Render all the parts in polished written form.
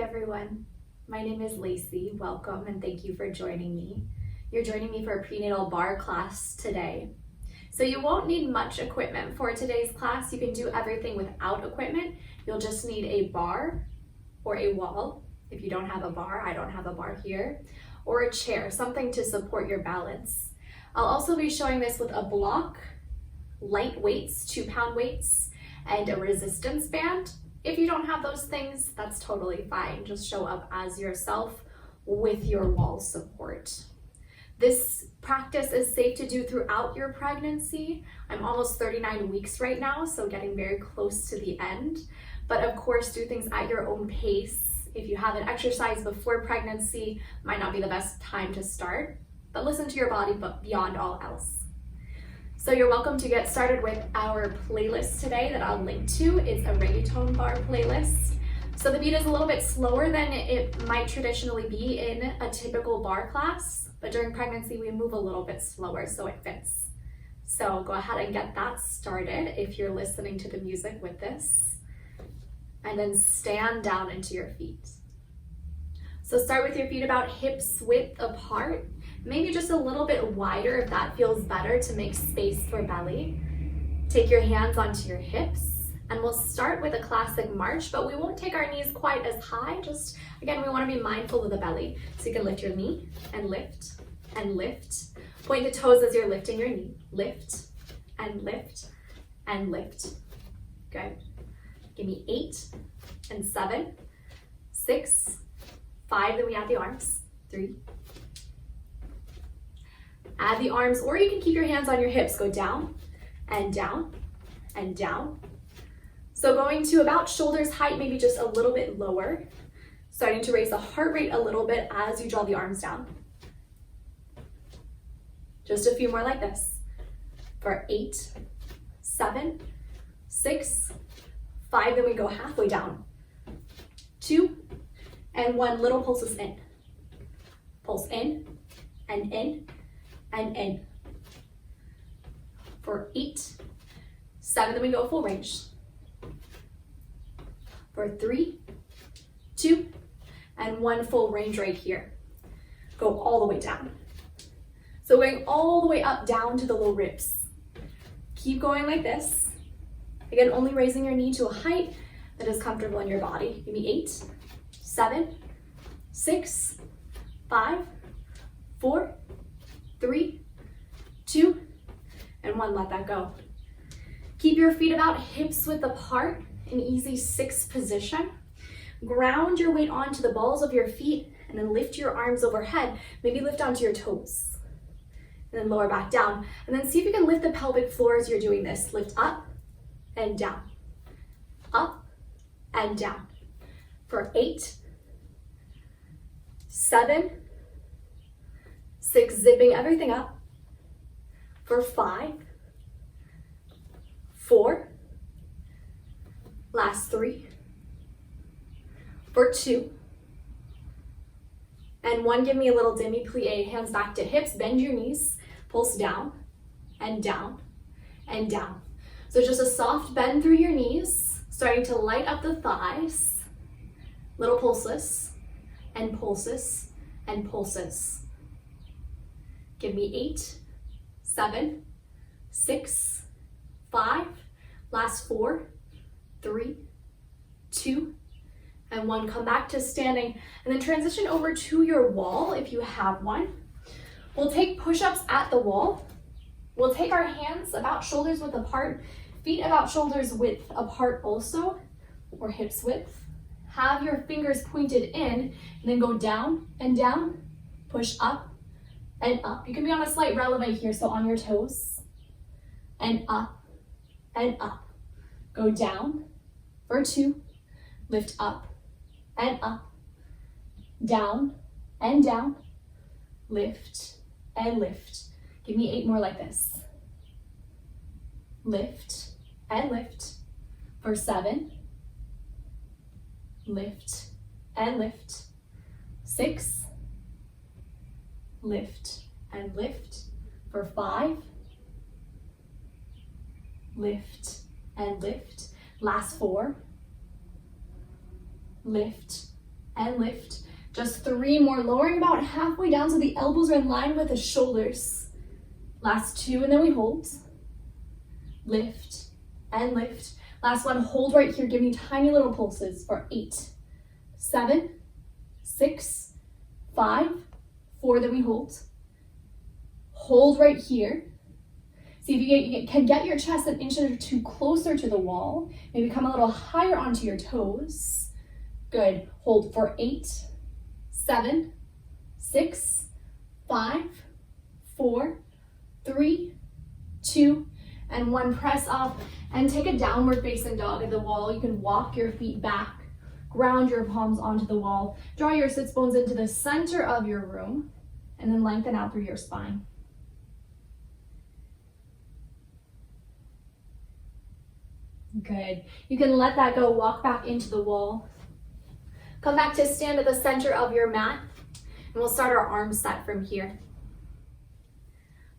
everyone. My name is Lacey. Welcome and thank you for joining me. You're joining me for a prenatal barre class today. So you won't need much equipment for today's class. You can do everything without equipment. You'll just need a bar or a wall. If you don't have a bar, I don't have a bar here, or a chair, something to support your balance. I'll also be showing this with a block, light weights, 2-pound weights, and a resistance band. If you don't have those things, that's totally fine. Just show up as yourself with your wall support. This practice is safe to do throughout your pregnancy. I'm almost 39 weeks right now, so getting very close to the end. But of course, do things at your own pace. If you haven't exercised before pregnancy, might not be the best time to start, but listen to your body, but beyond all else. So you're welcome to get started with our playlist today that I'll link to. It's a reggaeton barre playlist. So the beat is a little bit slower than it might traditionally be in a typical barre class, but during pregnancy we move a little bit slower so it fits. So go ahead and get that started if you're listening to the music with this. And then stand down into your feet. So start with your feet about hips width apart. Maybe just a little bit wider if that feels better to make space for belly. Take your hands onto your hips and we'll start with a classic march, but we won't take our knees quite as high. Just, again, we want to be mindful of the belly. So you can lift your knee and lift and lift. Point the toes as you're lifting your knee. Lift and lift and lift. Good. Give me 8 and 7, 6, 5, then we add the arms. 3. Add the arms, or you can keep your hands on your hips. Go down and down and down. So going to about shoulders height, maybe just a little bit lower. Starting to raise the heart rate a little bit as you draw the arms down. Just a few more like this. For 8, 7, 6, 5, then we go halfway down. 2, and 1, little pulses in. Pulse in and in and in. For 8, 7, then we go full range. For 3, 2, and 1, full range right here. Go all the way down. So going all the way up, down to the low ribs. Keep going like this. Again, only raising your knee to a height that is comfortable in your body. Give me 8, 7, 6, 5, 4, 3, 2, and 1. Let that go. Keep your feet about hips width apart, an easy 6 position. Ground your weight onto the balls of your feet and then lift your arms overhead. Maybe lift onto your toes. And then lower back down. And then see if you can lift the pelvic floor as you're doing this. Lift up and down. Up and down. For 8, 7, 6, zipping everything up. For 5, 4, last 3, for 2, and 1. Give me a little demi-plie, hands back to hips, bend your knees, pulse down and down and down. So just a soft bend through your knees, starting to light up the thighs, little pulses and pulses and pulses. Give me 8, 7, 6, 5, last 4, 3, 2, and 1. Come back to standing and then transition over to your wall if you have one. We'll take push-ups at the wall. We'll take our hands about shoulders width apart, feet about shoulders width apart also, or hips width. Have your fingers pointed in and then go down and down, push up and up. You can be on a slight releve here, so on your toes, and up and up. Go down for 2, lift up and up, down and down, lift and lift. Give me 8 more like this. Lift and lift. For 7, lift and lift. 6, lift and lift. For 5, lift and lift. Last 4, lift and lift. Just 3 more, lowering about halfway down so the elbows are in line with the shoulders. Last 2, and then we hold. Lift and lift. Last one, hold right here. Give me tiny little pulses for 8, 7, 6, 5, 4, then we hold. Hold right here. See if you can get your chest an inch or 2 closer to the wall. Maybe come a little higher onto your toes. Good. Hold for 8, 7, 6, 5, 4, 3, 2, and 1. Press up and take a downward facing dog at the wall. You can walk your feet back, ground your palms onto the wall, draw your sits bones into the center of your room, and then lengthen out through your spine. Good. You can let that go, walk back into the wall. Come back to stand at the center of your mat, and we'll start our arm set from here.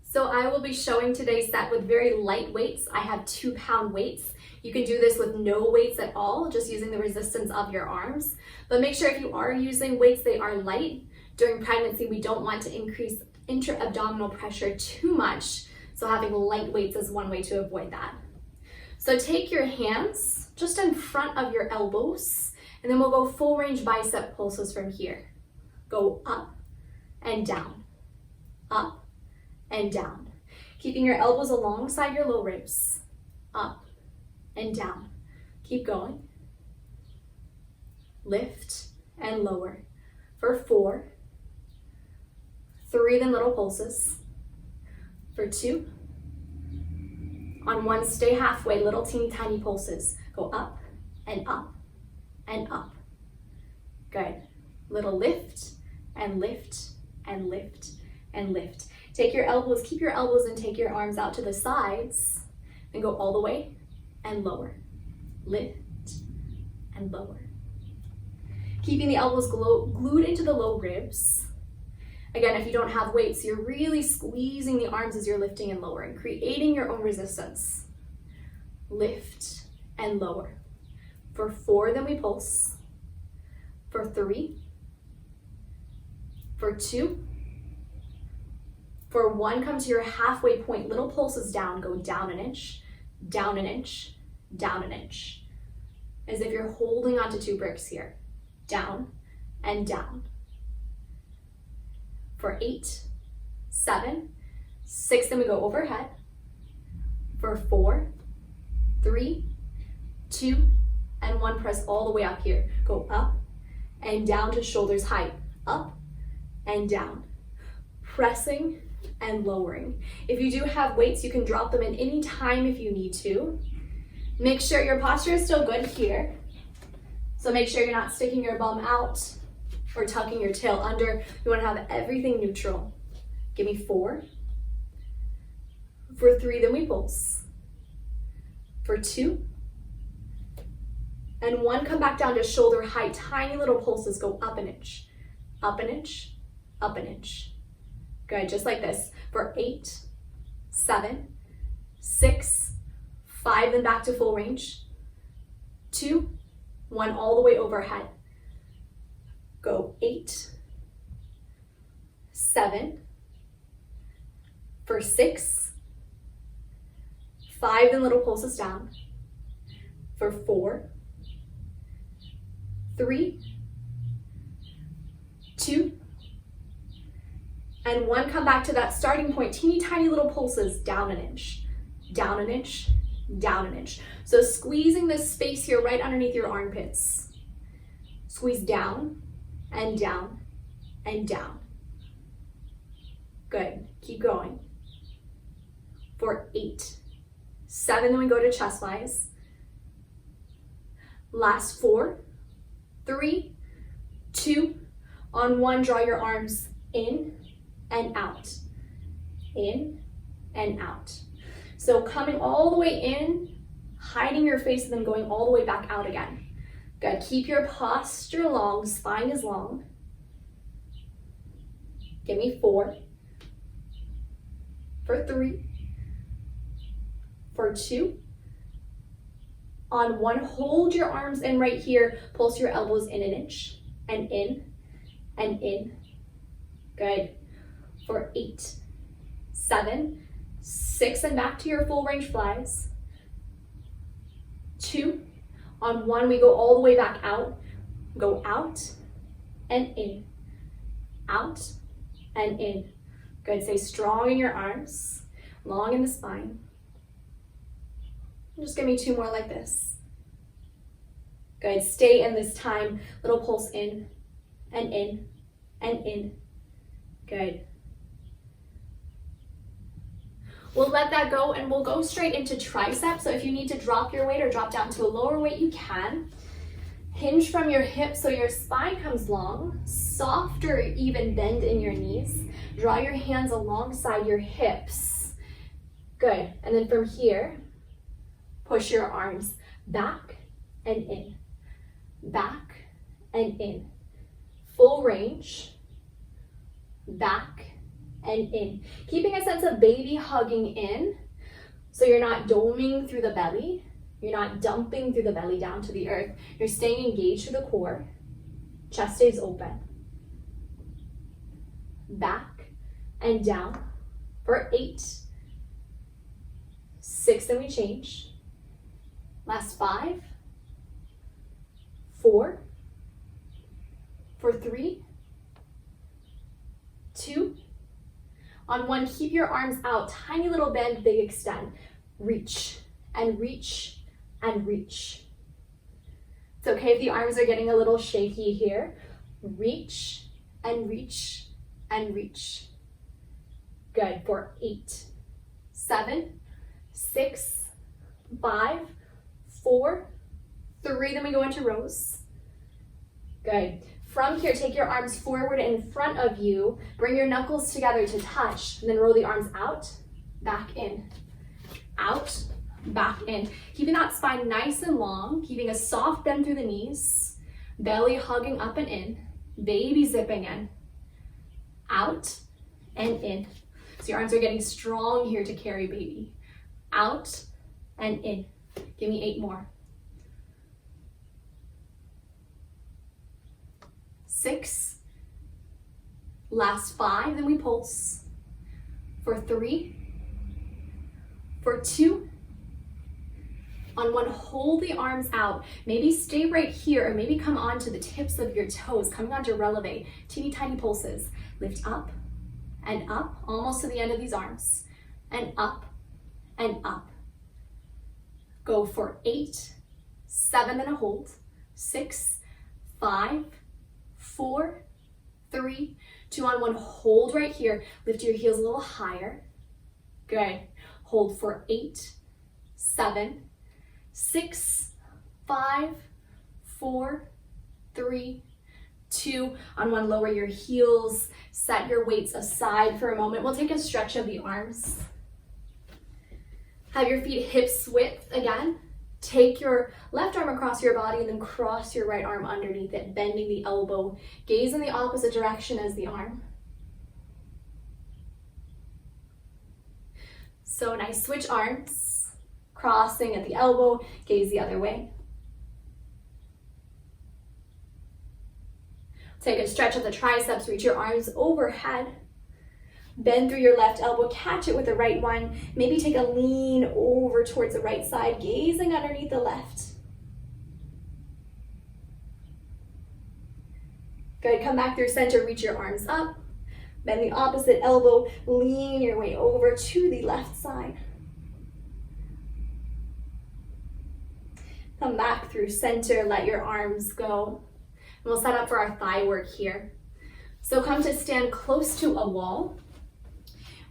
So I will be showing today's set with very light weights. I have 2-pound weights. You can do this with no weights at all, just using the resistance of your arms. But make sure if you are using weights, they are light. During pregnancy, we don't want to increase intra-abdominal pressure too much. So having light weights is one way to avoid that. So take your hands just in front of your elbows, and then we'll go full range bicep pulses from here. Go up and down, up and down. Keeping your elbows alongside your low ribs, up and down. Keep going. Lift and lower for 4, 3, then little pulses for 2. On 1, stay halfway, little teeny tiny pulses. Go up and up and up. Good. Little lift and lift and lift and lift. Take your elbows, keep your elbows and take your arms out to the sides and go all the way and lower. Lift and lower. Keeping the elbows glued into the low ribs. Again, if you don't have weights, you're really squeezing the arms as you're lifting and lowering, creating your own resistance. Lift and lower. For 4, then we pulse. For 3. For 2. For 1, come to your halfway point, little pulses down, go down an inch, down an inch, down an inch. As if you're holding onto 2 bricks here. Down and down. For 8, 7, 6, then we go overhead. For 4, 3, 2, and 1, press all the way up here. Go up and down to shoulders height, up and down. Pressing and lowering. If you do have weights, you can drop them in any time if you need to. Make sure your posture is still good here. So make sure you're not sticking your bum out or tucking your tail under. You want to have everything neutral. Give me 4. For 3, then we pulse. For 2. And 1, come back down to shoulder height. Tiny little pulses, go up an inch, up an inch, up an inch. Good, just like this. For 8, 7, 6, 5, then back to full range. 2, 1, all the way overhead. Go 8, 7, for 6, 5, then little pulses down. For 4, 3, 2, and 1, come back to that starting point, teeny tiny little pulses, down an inch, down an inch, down an inch. So squeezing this space here right underneath your armpits. Squeeze down and down and down. Good, keep going. For 8, 7, then we go to chest wise. Last 4, 3, 2, on 1, draw your arms in and out, in and out. So coming all the way in, hiding your face, and then going all the way back out again. Good, keep your posture long, spine is long. Give me 4, for 3, for 2, on 1, hold your arms in right here, pulse your elbows in an inch, and in, and in. Good. For 8, 7, 6, and back to your full range flies. 2, on 1, we go all the way back out. Go out and in, out and in. Good, stay strong in your arms, long in the spine. Just give me 2 more like this. Good, stay in this time, little pulse in and in and in. Good. We'll let that go and we'll go straight into triceps. So if you need to drop your weight or drop down to a lower weight, you can. Hinge from your hips so your spine comes long, softer even bend in your knees. Draw your hands alongside your hips. Good, and then from here, push your arms back and in, back and in. Full range, back and in. Keeping a sense of baby hugging in, so you're not doming through the belly. You're not dumping through the belly down to the earth. You're staying engaged to the core. Chest stays open. Back and down for 8, 6, then we change. Last 5, 4, for 3, 2, on 1, keep your arms out, tiny little bend, big extend. Reach and reach and reach. It's okay if the arms are getting a little shaky here. Reach and reach and reach. Good, for 8, 7, 6, 5, 4, 3, then we go into rows. Good. From here, take your arms forward in front of you, bring your knuckles together to touch, and then roll the arms out, back in, out, back in. Keeping that spine nice and long, keeping a soft bend through the knees, belly hugging up and in, baby zipping in, out and in. So your arms are getting strong here to carry baby. Out and in. Give me 8 more. 6, last 5, then we pulse. For 3, for 2, on 1, hold the arms out. Maybe stay right here, or maybe come onto the tips of your toes, coming onto releve, teeny tiny pulses. Lift up and up, almost to the end of these arms, and up and up. Go for 8, 7, then a hold, 6, 5, 4, 3, 2, on 1, hold right here. Lift your heels a little higher. Good. Hold for 8, 7, 6, 5, 4, 3, 2. On 1, lower your heels. Set your weights aside for a moment. We'll take a stretch of the arms. Have your feet hips width again. Take your left arm across your body and then cross your right arm underneath it, bending the elbow. Gaze in the opposite direction as the arm. So nice. Switch arms. Crossing at the elbow, gaze the other way. Take a stretch of the triceps, reach your arms overhead. Bend through your left elbow, catch it with the right one. Maybe take a lean over towards the right side, gazing underneath the left. Good, come back through center, reach your arms up. Bend the opposite elbow, lean your way over to the left side. Come back through center, let your arms go. And we'll set up for our thigh work here. So come to stand close to a wall.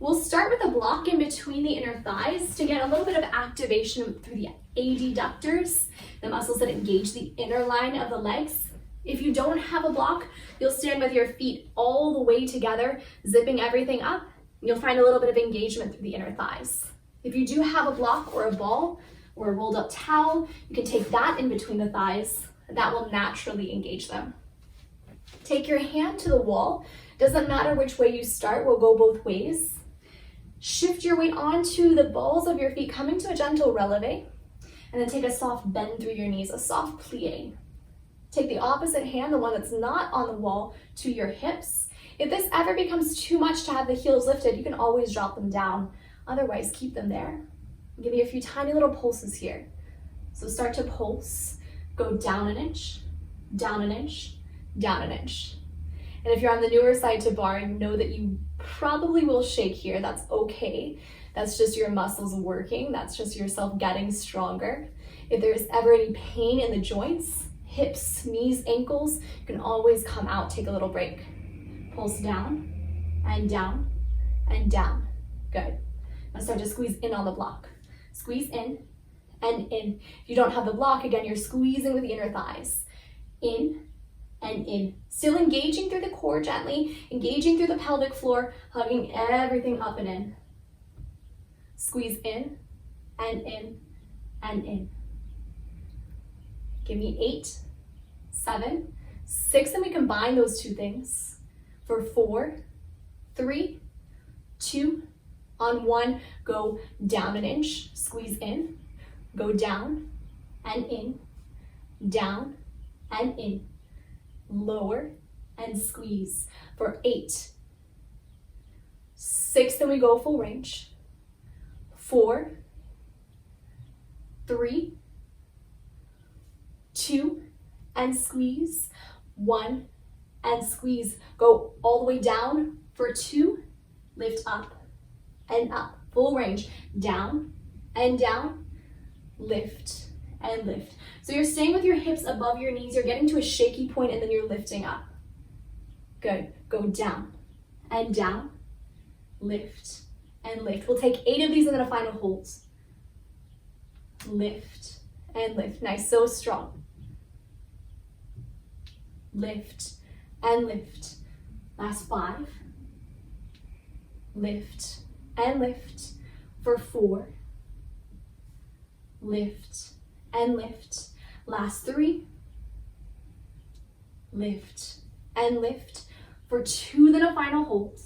We'll start with a block in between the inner thighs to get a little bit of activation through the adductors, the muscles that engage the inner line of the legs. If you don't have a block, you'll stand with your feet all the way together, zipping everything up. You'll find a little bit of engagement through the inner thighs. If you do have a block or a ball or a rolled up towel, you can take that in between the thighs. That will naturally engage them. Take your hand to the wall. Doesn't matter which way you start, we'll go both ways. Shift your weight onto the balls of your feet, coming to a gentle releve, and then take a soft bend through your knees, a soft plie. Take the opposite hand, the one that's not on the wall, to your hips. If this ever becomes too much to have the heels lifted, you can always drop them down. Otherwise, keep them there. I'll give you a few tiny little pulses here. So start to pulse, go down an inch, down an inch, down an inch. And if you're on the newer side to barre, know that you probably will shake here. That's okay. That's just your muscles working. That's just yourself getting stronger. If there's ever any pain in the joints, hips, knees, ankles, you can always come out, take a little break. Pulse down and down and down. Good. Now start to squeeze in on the block. Squeeze in and in. If you don't have the block, again, you're squeezing with the inner thighs. In and in. Still engaging through the core gently, engaging through the pelvic floor, hugging everything up and in. Squeeze in and in and in. Give me 8, 7, 6, and we combine those two things for 4, 3, 2, on 1, go down an inch, squeeze in, go down and in, down and in, lower and squeeze for 8, 6, then we go full range, 4, 3, 2, and squeeze, 1, and squeeze. Go all the way down for 2, lift up and up, full range, down and down, lift and lift. So you're staying with your hips above your knees, you're getting to a shaky point and then you're lifting up. Good, go down and down, lift and lift. We'll take 8 of these and then a final hold. Lift and lift, nice, so strong. Lift and lift. Last 5. Lift and lift for 4. Lift and lift. Last 3. Lift and lift for 2, then a final hold.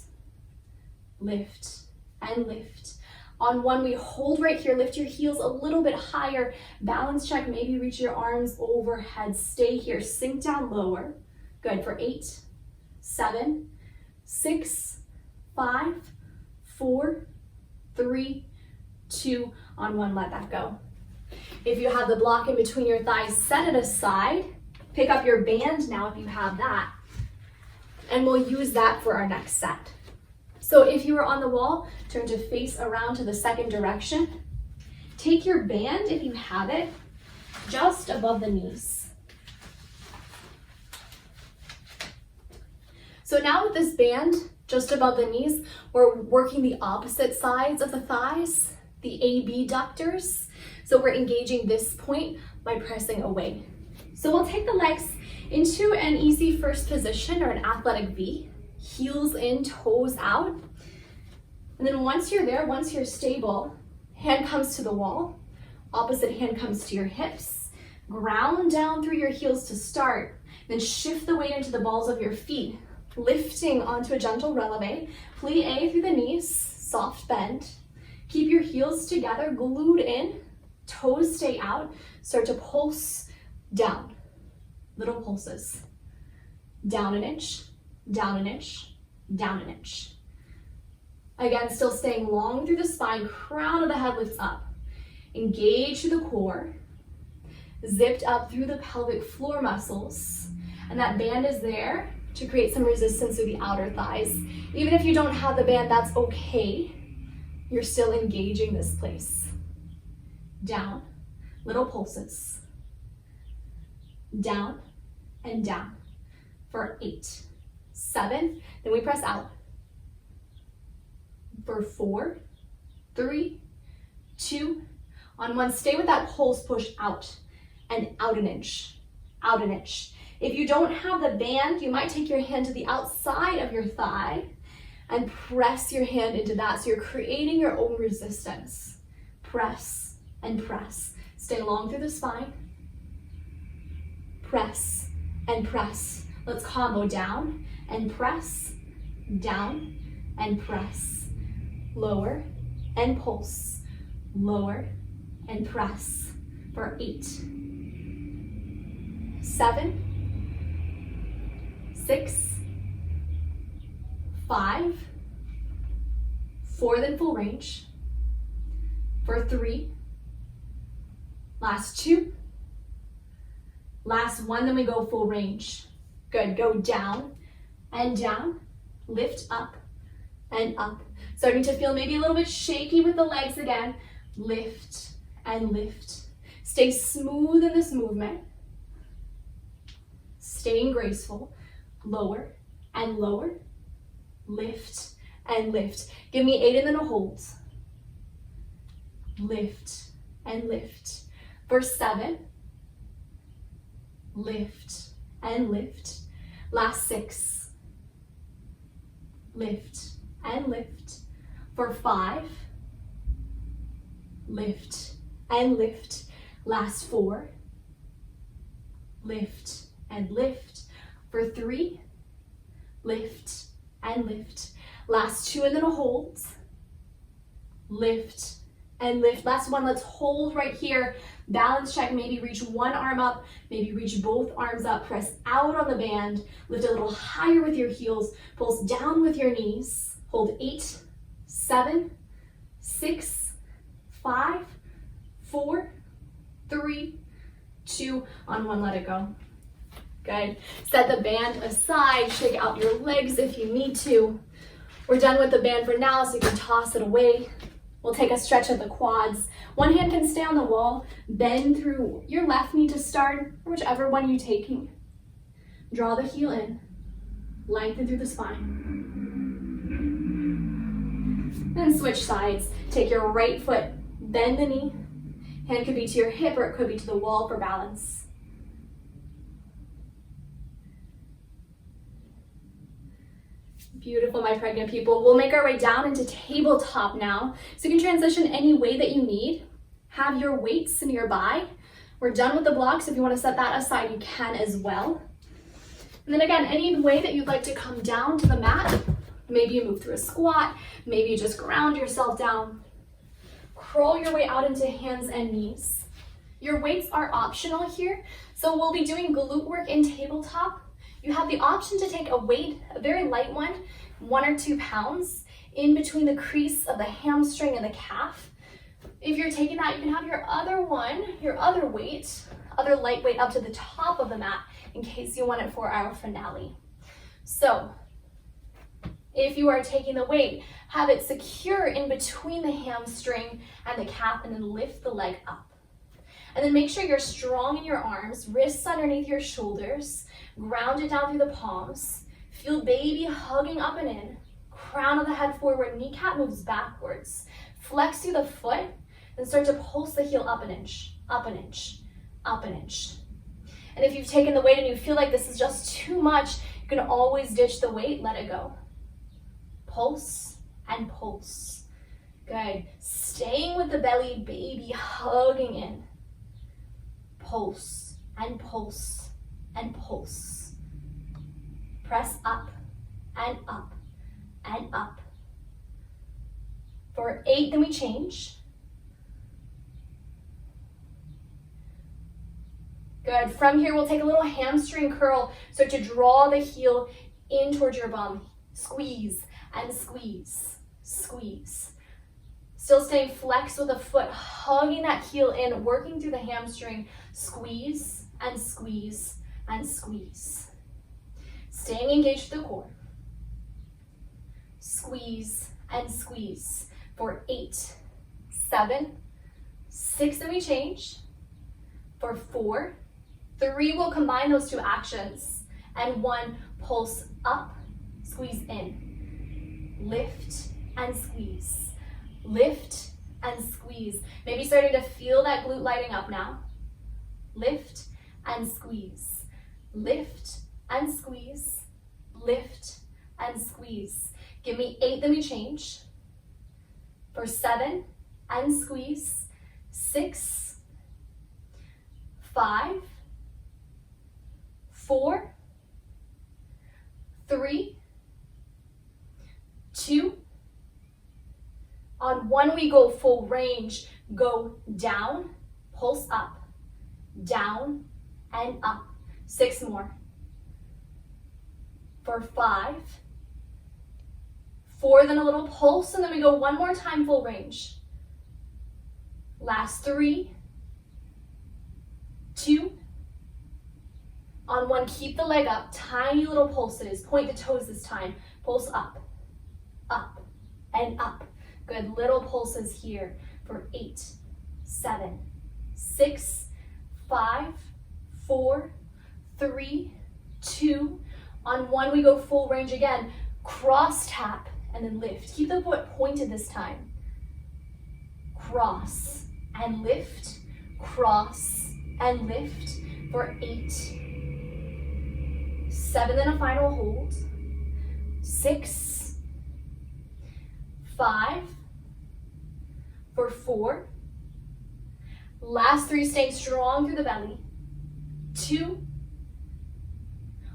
Lift and lift. On 1, we hold right here, lift your heels a little bit higher, balance check, maybe reach your arms overhead, stay here, sink down lower. Good, for 8, 7, 6, 5, 4, 3, 2, on 1, let that go. If you have the block in between your thighs, set it aside. Pick up your band now if you have that, and we'll use that for our next set. So if you were on the wall, turn to face around to the second direction. Take your band, if you have it, just above the knees. So now with this band just above the knees, we're working the opposite sides of the thighs, the AB ductors. So we're engaging this point by pressing away. So we'll take the legs into an easy first position or an athletic V. Heels in, toes out. And then once you're there, once you're stable, hand comes to the wall, opposite hand comes to your hips, ground down through your heels to start, then shift the weight into the balls of your feet, lifting onto a gentle releve, plie through the knees, soft bend. Keep your heels together, glued in, toes stay out, start to pulse down, little pulses, down an inch, down an inch, down an inch. Again, still staying long through the spine, crown of the head lifts up. Engage through the core, zipped up through the pelvic floor muscles, and that band is there to create some resistance through the outer thighs. Even if you don't have the band, that's okay. You're still engaging this place. Down, little pulses. Down and down for 8. 7, then we press out for 4, 3, 2, on 1, stay with that pulse, push out and out an inch, out an inch. If you don't have the band, you might take your hand to the outside of your thigh and press your hand into that. So you're creating your own resistance. Press and press. Stay long through the spine. Press and press. Let's combo down and press, down and press, lower and pulse, lower and press for 8, 7, 6, 5, 4, then full range, for 3, last 2, last 1, then we go full range. Good, go down and down, lift up and up. Starting to feel maybe a little bit shaky with the legs again. Lift and lift. Stay smooth in this movement. Staying graceful. Lower and lower. Lift and lift. Give me 8 and then a hold. Lift and lift. For 7. Lift and lift. Last 6. Lift and lift. For 5. Lift and lift. Last 4. Lift and lift. For 3. Lift and lift. Last 2 and then a hold. Lift and lift. Last 1, let's hold right here. Balance check, maybe reach one arm up, maybe reach both arms up, press out on the band, lift a little higher with your heels, pulse down with your knees. Hold 8, 7, 6, 5, 4, 3, 2, on 1, let it go. Good. Set the band aside, shake out your legs if you need to. We're done with the band for now, so you can toss it away. We'll take a stretch of the quads. One hand can stay on the wall, bend through your left knee to start, or whichever one you're taking. Draw the heel in, lengthen through the spine. Then switch sides. Take your right foot, bend the knee. Hand could be to your hip or it could be to the wall for balance. Beautiful, my pregnant people. We'll make our way down into tabletop now. So you can transition any way that you need. Have your weights nearby. We're done with the blocks. If you want to set that aside, you can as well. And then again, any way that you'd like to come down to the mat. Maybe you move through a squat. Maybe you just ground yourself down. Crawl your way out into hands and knees. Your weights are optional here. So we'll be doing glute work in tabletop. You have the option to take a weight, a very light one, 1 or 2 pounds, in between the crease of the hamstring and the calf. If you're taking that, you can have your other one, your other weight, other light weight up to the top of the mat in case you want it for our finale. So, if you are taking the weight, have it secure in between the hamstring and the calf and then lift the leg up. And then make sure you're strong in your arms, wrists underneath your shoulders, ground it down through the palms. Feel baby hugging up and in. Crown of the head forward, kneecap moves backwards. Flex through the foot and start to pulse the heel up an inch, up an inch, up an inch. And if you've taken the weight and you feel like this is just too much, you can always ditch the weight, let it go. Pulse and pulse. Good. Staying with the belly, baby hugging in. Pulse and pulse and pulse. Press up and up and up. For 8, then we change. Good. From here, we'll take a little hamstring curl. Start to draw the heel in towards your bum. Squeeze and squeeze, squeeze. Still staying flexed with the foot, hugging that heel in, working through the hamstring. Squeeze and squeeze and squeeze. Staying engaged with the core. Squeeze and squeeze for 8, 7, 6, then we change. For 4, 3, we'll combine those 2 actions. And 1, pulse up, squeeze in. Lift and squeeze. Lift and squeeze. Maybe starting to feel that glute lighting up now. Lift and squeeze. Lift and squeeze. Lift and squeeze. Give me 8, then we change. For 7 and squeeze. 6, 5, 4, 3, 2. On 1, we go full range. Go down, pulse up, down and up. 6 more. for 5, 4, then a little pulse, and then we go one more time, full range. Last 3, 2, on 1, keep the leg up, tiny little pulses, point the toes this time, pulse up, up, and up. Good, little pulses here for 8, 7, 6, 5, 4, 3, 2, on 1 we go full range again, cross tap, and then lift. Keep the foot pointed this time. Cross and lift, cross and lift for 8, 7, then a final hold, 6, 5, for 4, last 3, staying strong through the belly, 2,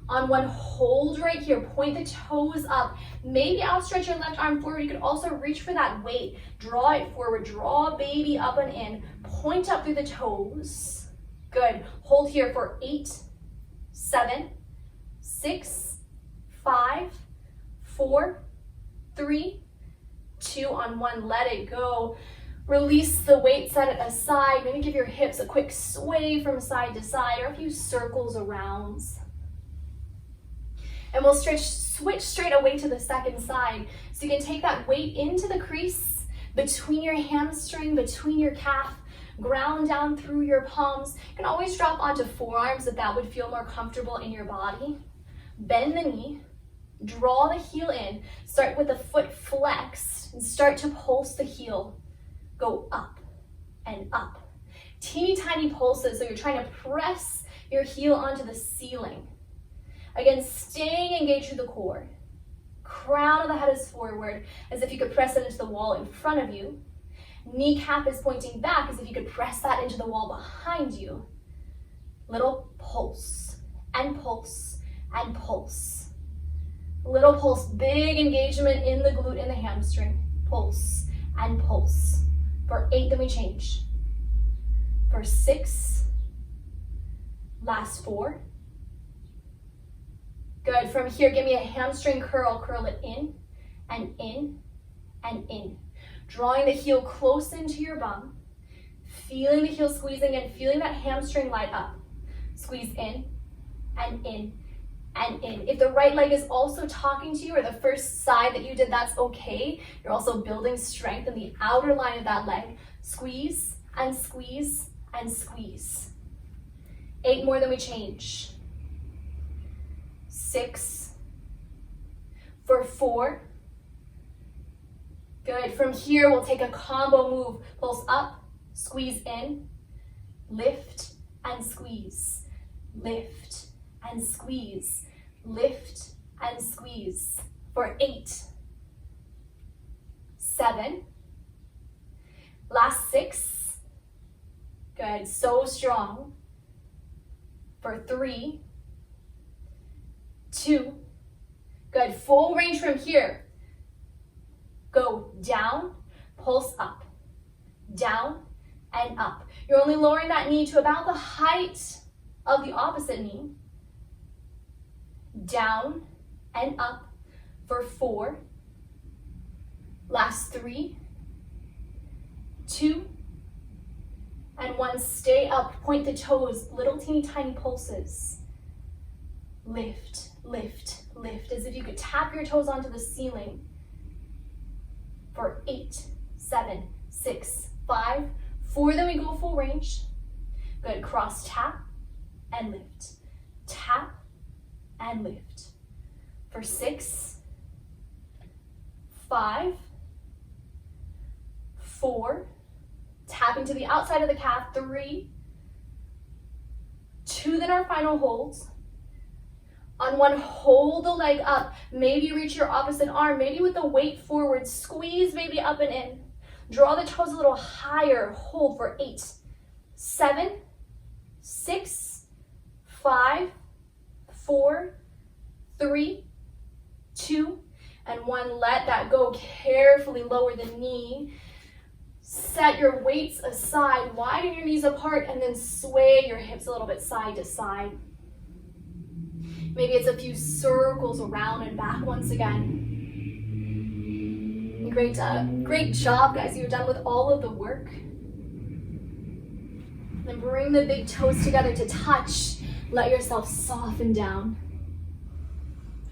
on 1, hold right here, point the toes up, maybe outstretch your left arm forward. You could also reach for that weight, draw it forward, draw baby up and in, point up through the toes. Good, hold here for 8, 7, 6, 5, 4, 3, 2, on 1, let it go. Release the weight, set it aside, maybe give your hips a quick sway from side to side or a few circles around. And we'll switch straight away to the second side. So you can take that weight into the crease, between your hamstring, between your calf, ground down through your palms. You can always drop onto forearms if that would feel more comfortable in your body. Bend the knee, draw the heel in, start with the foot flexed, and start to pulse the heel. Go up and up. Teeny tiny pulses, so you're trying to press your heel onto the ceiling. Again, staying engaged through the core. Crown of the head is forward, as if you could press it into the wall in front of you. Kneecap is pointing back, as if you could press that into the wall behind you. Little pulse, and pulse, and pulse. Little pulse, big engagement in the glute and the hamstring. Pulse, and pulse. For 8, then we change. For 6, last 4. Good, from here, give me a hamstring curl. Curl it in, and in, and in. Drawing the heel close into your bum. Feeling the heel squeezing in, feeling that hamstring light up. Squeeze in, and in, and in. If the right leg is also talking to you, or the first side that you did, that's okay. You're also building strength in the outer line of that leg. Squeeze, and squeeze, and squeeze. 8 more, then we change. 6, for 4. Good, from here we'll take a combo move. Pulse up, squeeze in, lift and squeeze, lift and squeeze, lift and squeeze. For 8, 7, last 6. Good, so strong. For 3, 2, good, full range from here. Go down, pulse up, down and up. You're only lowering that knee to about the height of the opposite knee. Down and up for 4, last 3, 2, and 1. Stay up, point the toes, little teeny tiny pulses. Lift, lift, lift, as if you could tap your toes onto the ceiling. For 8, 7, 6, 5, 4, then we go full range. Good, cross tap and lift, tap and lift. For 6, 5, 4, tapping to the outside of the calf, 3, 2, then our final holds. On 1, hold the leg up. Maybe reach your opposite arm, maybe with the weight forward. Squeeze maybe up and in. Draw the toes a little higher. Hold for 8, 7, 6, 5, 4, 3, 2, and 1. Let that go. Carefully lower the knee. Set your weights aside. Widen your knees apart and then sway your hips a little bit side to side. Maybe it's a few circles around and back once again. Great job, guys. You're done with all of the work. Then bring the big toes together to touch. Let yourself soften down.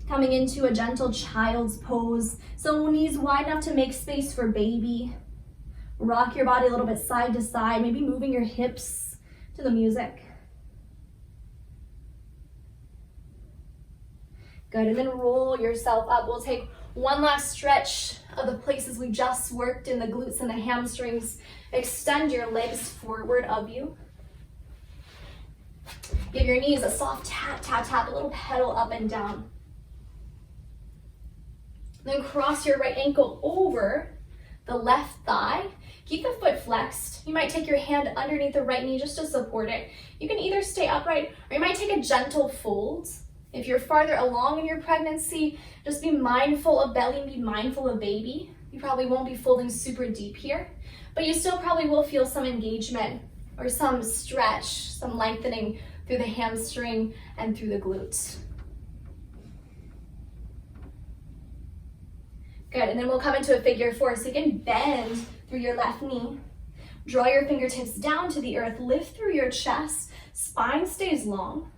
Coming into a gentle child's pose. So knees wide enough to make space for baby. Rock your body a little bit side to side, maybe moving your hips to the music. Good, and then roll yourself up. We'll take one last stretch of the places we just worked in the glutes and the hamstrings. Extend your legs forward of you. Give your knees a soft tap, tap, tap, a little pedal up and down. Then cross your right ankle over the left thigh. Keep the foot flexed. You might take your hand underneath the right knee just to support it. You can either stay upright or you might take a gentle fold. If you're farther along in your pregnancy, just be mindful of belly and be mindful of baby. You probably won't be folding super deep here, but you still probably will feel some engagement or some stretch, some lengthening through the hamstring and through the glutes. Good, and then we'll come into a figure four. So you can bend through your left knee. Draw your fingertips down to the earth. Lift through your chest. Spine stays long.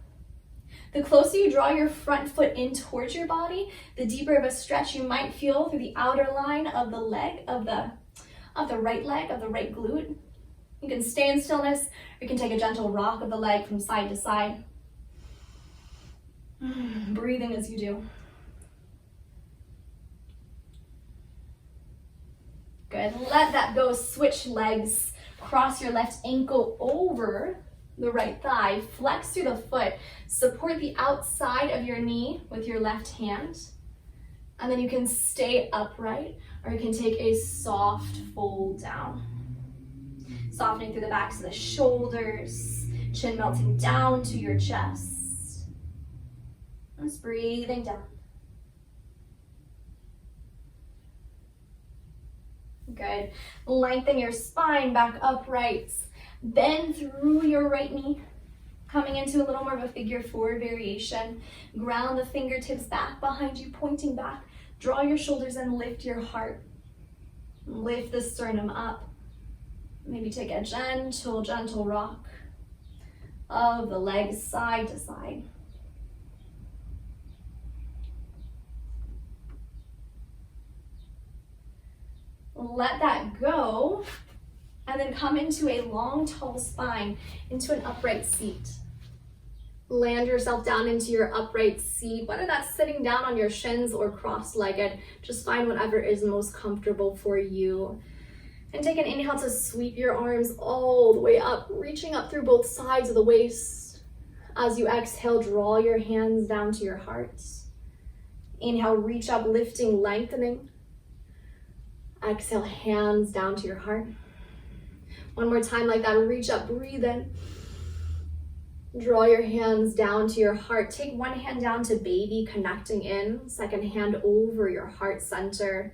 The closer you draw your front foot in towards your body, the deeper of a stretch you might feel through the outer line of the leg, of the right leg, of the right glute. You can stay in stillness, or you can take a gentle rock of the leg from side to side. Breathing as you do. Good, let that go. Switch legs. Cross your left ankle over the right thigh. Flex through the foot. Support the outside of your knee with your left hand. And then you can stay upright, or you can take a soft fold down. Softening through the backs of the shoulders. Chin melting down to your chest. Just breathing down. Good. Lengthen your spine back upright. Bend through your right knee. Coming into a little more of a figure four variation. Ground the fingertips back behind you, pointing back. Draw your shoulders and lift your heart. Lift the sternum up. Maybe take a gentle rock of the legs side to side. Let that go, and then come into a long, tall spine, into an upright seat. Land yourself down into your upright seat, whether that's sitting down on your shins or cross-legged. Just find whatever is most comfortable for you. And take an inhale to sweep your arms all the way up, reaching up through both sides of the waist. As you exhale, draw your hands down to your heart. Inhale, reach up, lifting, lengthening. Exhale, hands down to your heart. One more time like that. Reach up, breathe in. Draw your hands down to your heart. Take one hand down to baby, connecting in. Second hand over your heart center.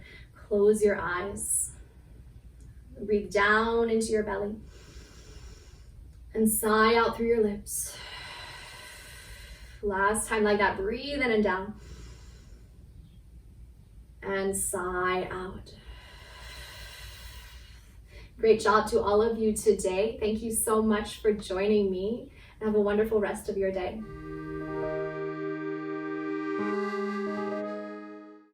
Close your eyes. Breathe down into your belly. And sigh out through your lips. Last time like that. Breathe in and down. And sigh out. Great job to all of you today. Thank you so much for joining me, and have a wonderful rest of your day.